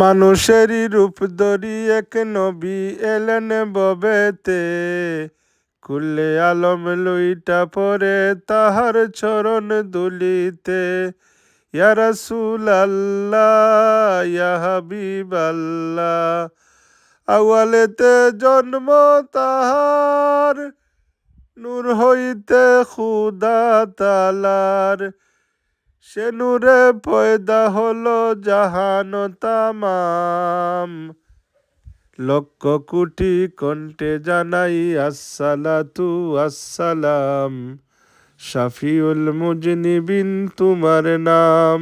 মানুষেরই রূপ ধরি এক নবী এলেন ববেতে, কুল্লে আলম লইটা পরে তাহার চরণ দুলিতে। ইয়া রাসূল আল্লাহ ইয়া হাবিব আল্লাহ, আওয়ালেতে জন্ম তাহার, নূর হইতে খুদা তালার। সে নূরে পয়দা হলো জাহান তামাম, লক্ষ কোটি কণ্ঠে জানাই আসসালাতু আসসালাম, শাফিউল মুজনিবিন তোমার নাম।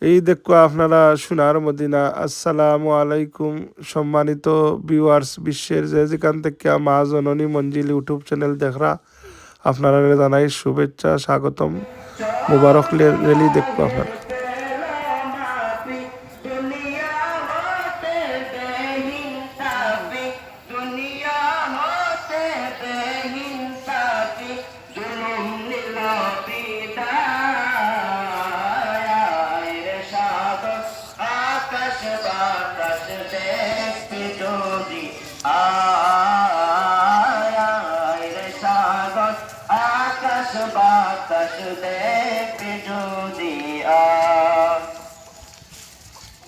এই দেখো আপনারা সোনার মদিনা। আসসালামু আলাইকুম সম্মানিত ভিউয়ার্স, বিশ্বের যে যেখান থেকে মা জননী মঞ্জিল ইউটিউব চ্যানেল দেখরা, আপনারা জানাই শুভেচ্ছা, স্বাগতম, মুবারক রেলি দেখবো আপনারা।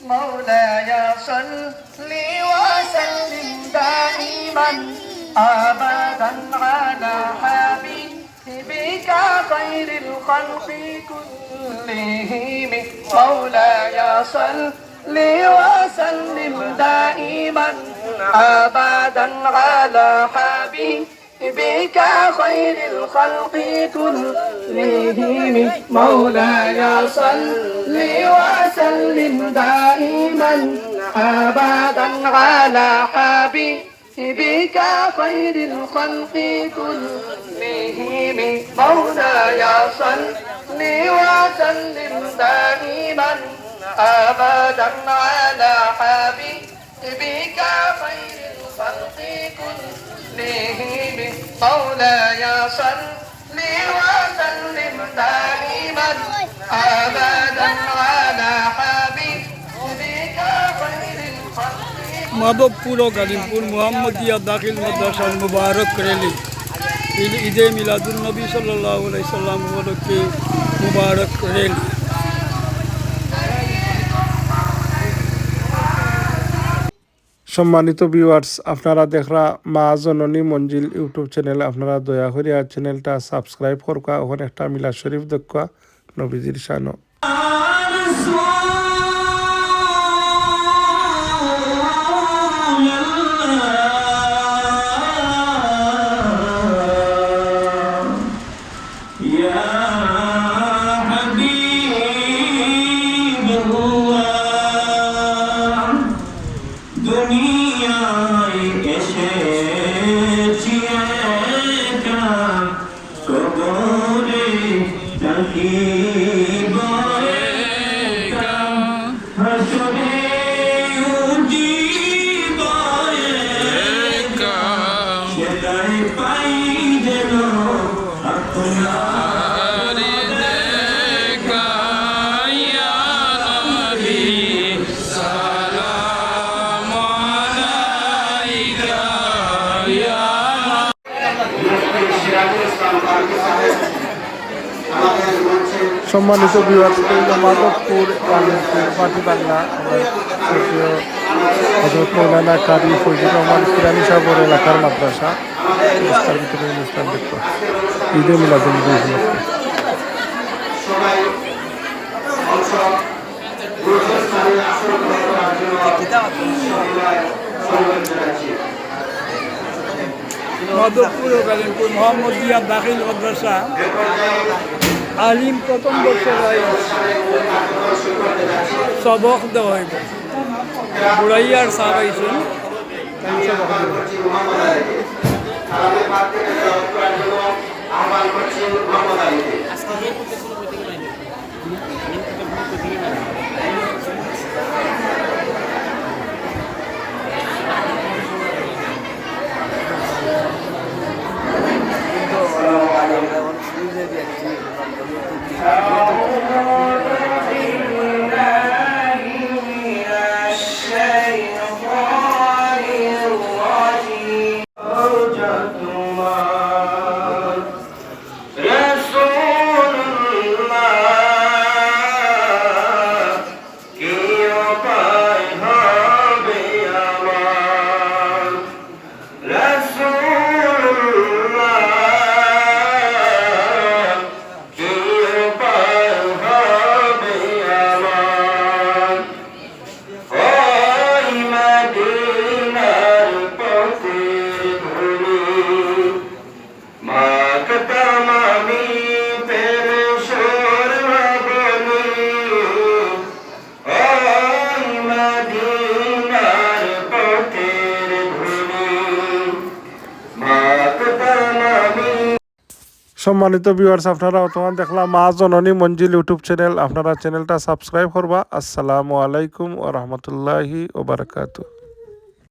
مولاي صل وسلم دائما أبدا على حبيبك خير الخلق كلهم. مولاي صل وسلم دائما أبدا على حبيبك خير الخلق كلهم. مولاي صل وسلم دائما أبدا على حبيبك خير الخلق كلهم. مولاي صل وسلم دائما أبدا على حبيبك خير الخلق كلهم. مولاي صل وسلم دائما أبدا على حبيبك خير الخلق. মাধবপুর ও কালিমপুর মোহাম্মদিয়া দাখিল মাদ্রাসার মুবারক রেলি ঈদে মিলাদুন নবী সাল্লাল্লাহু আলাইহি সাল্লাম উপলক্ষে মুবারক রেলি। সম্মানিত ভিউয়ার্স, আপনারা দেখরা মা জননী মঞ্জিল ইউটিউব চ্যানেল, আপনারা দয়া করে আর চ্যানেলটা সাবস্ক্রাইব করকা, ওখানে একটা মিলাদ শরীফ দেখা নবীজির শানো। সম্মানিত ভিউয়ার্স, মাধবপুর কালিমপুর পাটিবাংলা হযরত মৌলানা কারি ফজলুর রহমান কিরানি সাহেবের এলাকার মাদ্রাসা অনুষ্ঠান ভিতরে অনুষ্ঠান দেখবো ঈদে মিলাদুন নবী উপলক্ষে। মাধবপুর ও কালিমপুর মোহাম্মদিয়া দাখিল মাদ্রাসা আলিম প্রথম বছর সবক দেওয়া হইব। বুড়াইয়ার সাহেব আইসেন সম্মানিত ভিউয়ার্স, আপনারা বর্তমান দেখলাম মা জননী মঞ্জিল ইউটিউব চ্যানেল। আপনারা চ্যানেলটা সাবস্ক্রাইব করবা। আসসালামু আলাইকুম ওয়া রাহমাতুল্লাহি ওয়া বারাকাতুহু।